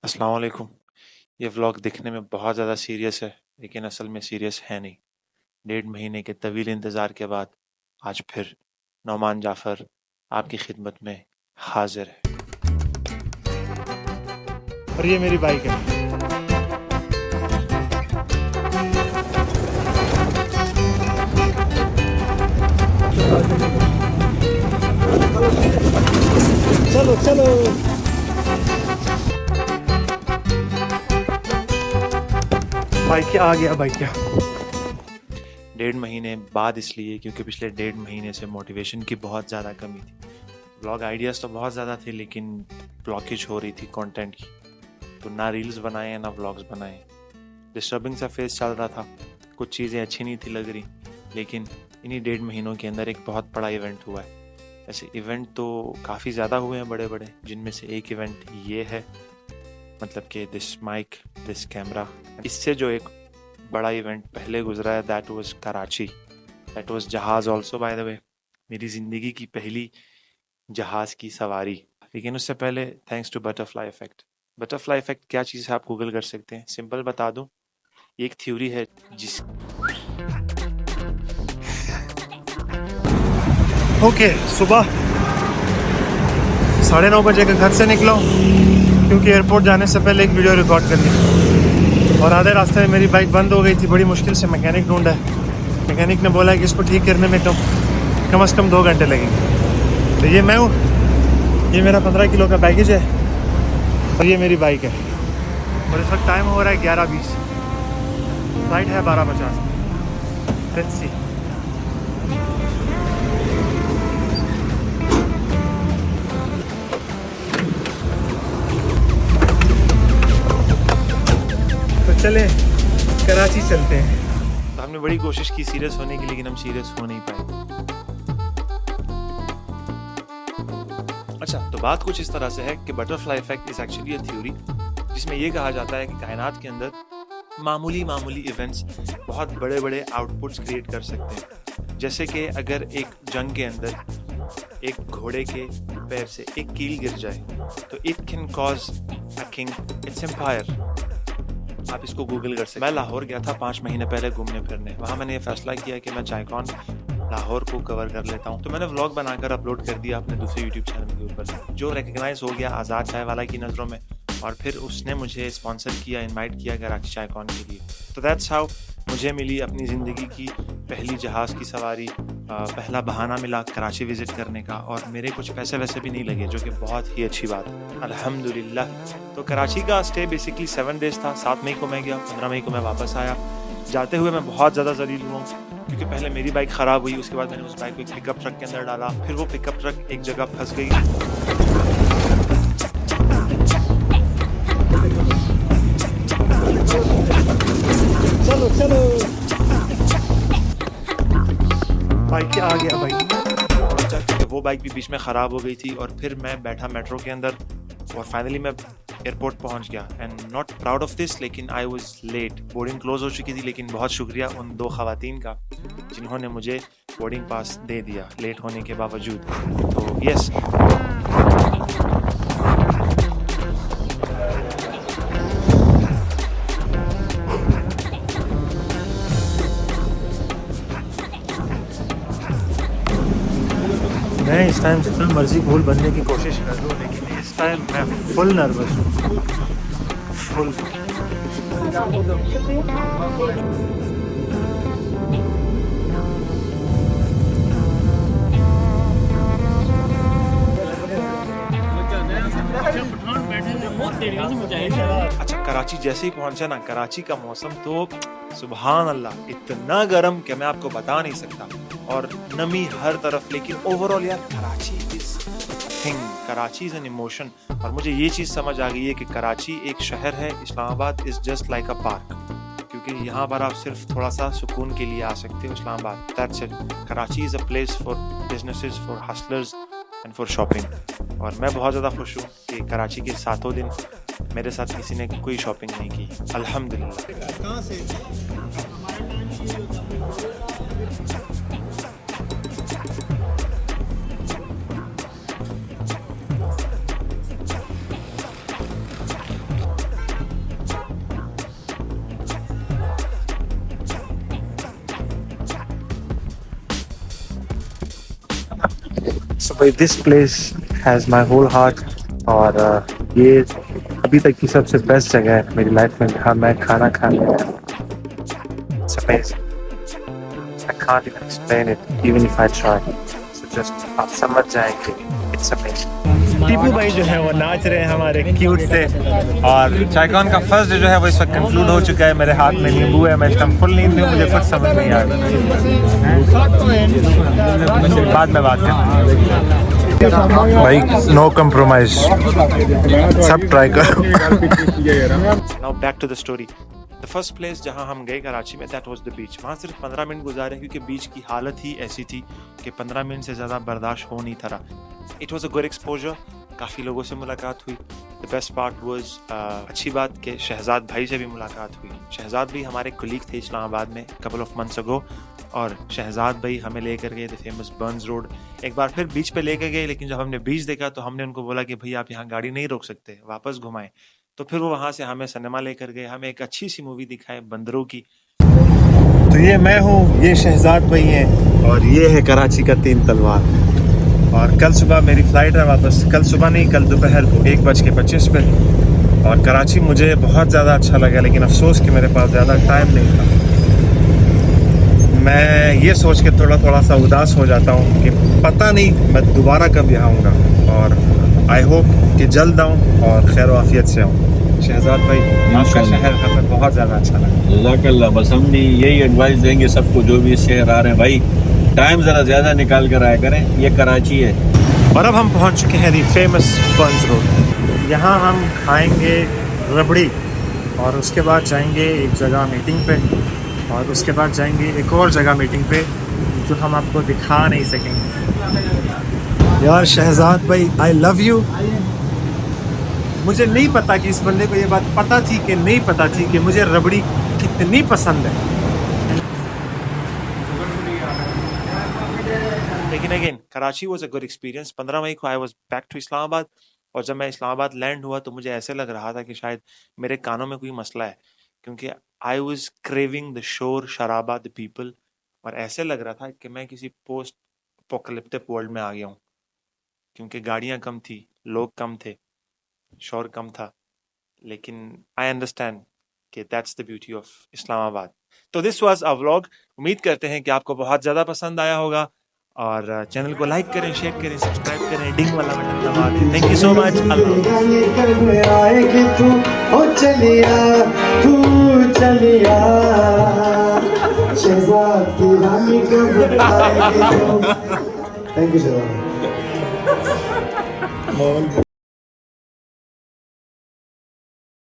अस्सलाम वालेकुम। ये व्लॉग दिखने में बहुत ज़्यादा सीरियस है, लेकिन असल में सीरियस है नहीं। 1.5 महीने के तवील इंतज़ार के बाद आज फिर नौमान जाफ़र आपकी खिदमत में हाजिर है। और ये मेरी बाइक है। चलो चलो बाइक आ गया बाइक क्या। 1.5 महीने बाद इसलिए क्योंकि पिछले 1.5 महीने से मोटिवेशन की बहुत ज़्यादा कमी थी। व्लॉग आइडियाज़ तो बहुत ज़्यादा थे, लेकिन ब्लॉकेज हो रही थी कंटेंट की, तो ना रील्स बनाए ना व्लॉग्स बनाए। डिस्टर्बिंग सा फेस चल रहा था, कुछ चीज़ें अच्छी नहीं थी लग रही, लेकिन इन्हीं 1.5 महीनों के अंदर एक बहुत बड़ा इवेंट हुआ है। ऐसे इवेंट तो काफ़ी ज़्यादा हुए हैं बड़े बड़े, जिनमें से एक इवेंट ये है, मतलब कि दिस माइक, दिस कैमरा। इससे जो एक बड़ा इवेंट पहले गुजरा है, that was Karachi, that was जहाज़ ऑल्सो बाय द वे, मेरी ज़िंदगी की पहली जहाज़ की सवारी। लेकिन उससे पहले thanks to butterfly effect. Butterfly effect क्या चीज़ है आप गूगल कर सकते हैं, सिंपल बता दूं, ये एक थ्योरी है जिस ओके, सुबह 9:30 बजे के घर से निकला हूँ क्योंकि एयरपोर्ट जाने से पहले एक वीडियो रिकॉर्ड करनी, और आधे रास्ते में मेरी बाइक बंद हो गई थी। बड़ी मुश्किल से मैकेनिक ढूंढा है। मैकेनिक ने बोला कि इसको ठीक करने में कम से कम 2 घंटे लगेंगे। तो ये मैं हूँ, ये मेरा 15 किलो का बैगेज है और ये मेरी बाइक है। और इस वक्त टाइम हो रहा है 11:20, फ्लाइट है 12:50। Let's see. तो चले कराची चलते हैं। तो हमने बड़ी कोशिश की सीरियस होने की, लेकिन हम सीरियस हो नहीं पाए। अच्छा, तो बात कुछ इस तरह से है कि butterfly effect is actually a theory, जिसमें यह कहा जाता है कि कायनात के अंदर मामूली मामूली इवेंट्स बहुत बड़े बड़े आउटपुट्स क्रिएट कर सकते हैं। जैसे कि अगर एक जंग के अंदर एक घोड़े के पैर से एक कील गिर जाए, तो it can cause a king its empire. आप इसको गूगल कर सकते हैं। मैं लाहौर गया था 5 महीने पहले घूमने फिरने। वहाँ मैंने ये फैसला किया कि मैं चायकॉन लाहौर को कवर कर लेता हूँ। तो मैंने व्लॉग बनाकर अपलोड कर दिया अपने दूसरे यूट्यूब चैनल के ऊपर, जो रिकग्नाइज हो गया आज़ाद चाय वाला की नज़रों में, और फिर उसने मुझे स्पॉन्सर किया, इनवाइट किया कराची चायकॉन के लिए। तो दैट्स हाउ मुझे मिली अपनी ज़िंदगी की पहली जहाज़ की सवारी, पहला बहाना मिला कराची विज़िट करने का, और मेरे कुछ पैसे वैसे भी नहीं लगे, जो कि बहुत ही अच्छी बात है, अल्हम्दुलिल्लाह। तो कराची का स्टे बेसिकली 7 डेज़ था। 7 मई को मैं गया, 15 मई को मैं वापस आया। जाते हुए मैं बहुत ज़्यादा ज़लील हुआ, क्योंकि पहले मेरी बाइक ख़राब हुई, उसके बाद मैंने उस बाइक को एक पिकअप ट्रक के अंदर डाला, फिर वो पिकअप ट्रक एक जगह फंस गई। चलो चलो बाइक आ गया बाइक। वो बाइक भी बीच में ख़राब हो गई थी, और फिर मैं बैठा मेट्रो के अंदर, और फाइनली मैं एयरपोर्ट पहुंच गया। And not proud of this, लेकिन I was late. Boarding close हो चुकी थी, लेकिन बहुत शुक्रिया उन 2 ख़वातीन का जिन्होंने मुझे बोर्डिंग पास दे दिया लेट होने के बावजूद। तो यस, मैं इस टाइम जितना मर्जी कूल बनने की कोशिश कर लूँ, लेकिन इस टाइम मैं फुल नर्वस हूँ, फुल। अच्छा, कराची जैसे ही पहुंचा ना, कराची का मौसम तो सुभान अल्लाह, इतना गर्म कि मैं आपको बता नहीं सकता, और नमी हर तरफ। लेकिन ओवरऑल यार, Karachi is thing, Karachi is an emotion. और मुझे ये चीज़ समझ आ गई है कि कराची एक शहर है, Islamabad is just like a park, क्योंकि यहाँ पर आप सिर्फ थोड़ा सा सुकून के लिए आ सकते हो। Islamabad, that's it. Karachi is a place for businesses, for hustlers and for shopping. और मैं बहुत ज़्यादा खुश हूँ कि कराची के 7 दिन मेरे साथ किसी ने कोई शॉपिंग नहीं की, अल्हम्दुलिल्लाह। भाई this place has my whole heart और ये अभी तक की सबसे बेस्ट जगह है मेरी लाइफ में जहाँ मैं खाना खाने आया। It's amazing. I can't even explain it even if I try. So just आप समझ जाएंगे. It's amazing. टीपू भाई जो है वो नाच रहे हैं हमारे क्यूट से और चायकॉन का फर्स्ट जो है वो इस वक्त कंक्लूड हो चुका है। मेरे हाथ में नींबू है, मैं इस टाइम फुल नींद में हूँ, मुझे कुछ समझ नहीं आ रही। बाद में बात करते हैं भाई, नो कम्प्रोमाइज, सब ट्राई करो। Now back to the story. The first place जहां हम गए कराची में, दैट वाज द बीच। वहां सिर्फ 15 मिनट गुजारे क्योंकि बीच की हालत ही ऐसी थी कि 15 मिनट से ज़्यादा बर्दाश्त हो नहीं था रहा। It was a good exposure, काफ़ी लोगों से मुलाकात हुई। द बेस्ट पार्ट वाज अच्छी बात कि शहजाद भाई से भी मुलाकात हुई। शहजाद भाई हमारे कुलीग थे इस्लामाबाद में कपल ऑफ मंथ्स अगो, और शहजाद भाई हमें लेकर गए द फेमस बर्न्स रोड। एक बार फिर बीच पे लेकर गए, लेकिन जब हमने बीच देखा तो हमने उनको बोला कि भैया आप यहाँ गाड़ी नहीं रोक सकते, वापस घुमाएं। तो फिर वो वहाँ से हमें सिनेमा लेकर गए, हमें एक अच्छी सी मूवी दिखाए बंदरों की। तो ये मैं हूँ, ये शहजाद भाई हैं और ये है कराची का 3 तलवार। और कल सुबह मेरी फ़्लाइट है वापस, कल सुबह नहीं कल दोपहर को 1:25 पे। और कराची मुझे बहुत ज़्यादा अच्छा लगा, लेकिन अफसोस कि मेरे पास ज़्यादा टाइम नहीं था। मैं ये सोच के थोड़ा सा उदास हो जाता हूँ कि पता नहीं मैं दोबारा कब यहाँ आऊँगा, और आई होप कि जल्द आऊँ और खैर आफियत से आऊँ। शहजाद भाई आपका शहर हमें बहुत ज़्यादा अच्छा लगा। जज़ाकल्लाह। बस हम भी यही एडवाइस देंगे सबको जो भी इस शहर आ रहे हैं, भाई टाइम ज़रा ज़्यादा निकाल कर आया करें, ये कराची है। और अब हम पहुँच चुके हैं दी फेमस बर्न्स रोड। यहाँ हम खाएंगे रबड़ी और उसके बाद जाएंगे एक जगह मीटिंग पे, और उसके बाद जाएंगे एक और जगह मीटिंग पे जो हम आपको दिखा नहीं सकेंगे। यार शहजाद भाई आई लव यू। मुझे नहीं पता कि इस बंदे को ये बात पता थी कि नहीं पता थी कि मुझे रबड़ी कितनी पसंद है। लेकिन again Karachi was a good experience. 15 मई को I was back to Islamabad, और जब मैं इस्लामाबाद लैंड हुआ तो मुझे ऐसे लग रहा था कि शायद मेरे कानों में कोई मसला है, क्योंकि I was craving the shore शराबा द पीपल, और ऐसे लग रहा था कि मैं किसी पोस्ट अपोकलिप्टिक वर्ल्ड में आ गया हूँ, क्योंकि गाड़ियाँ कम थी, लोग कम थे, शोर कम था। लेकिन आई अंडरस्टैंड कि that's the beauty of Islamabad. तो दिस वाज अ व्लॉग। उम्मीद करते हैं कि आपको बहुत ज़्यादा पसंद आया होगा, और चैनल को लाइक करें, शेयर करें, सब्सक्राइब करें, डिंग वाला बटन दबा दें। Thank you so much. Thank you.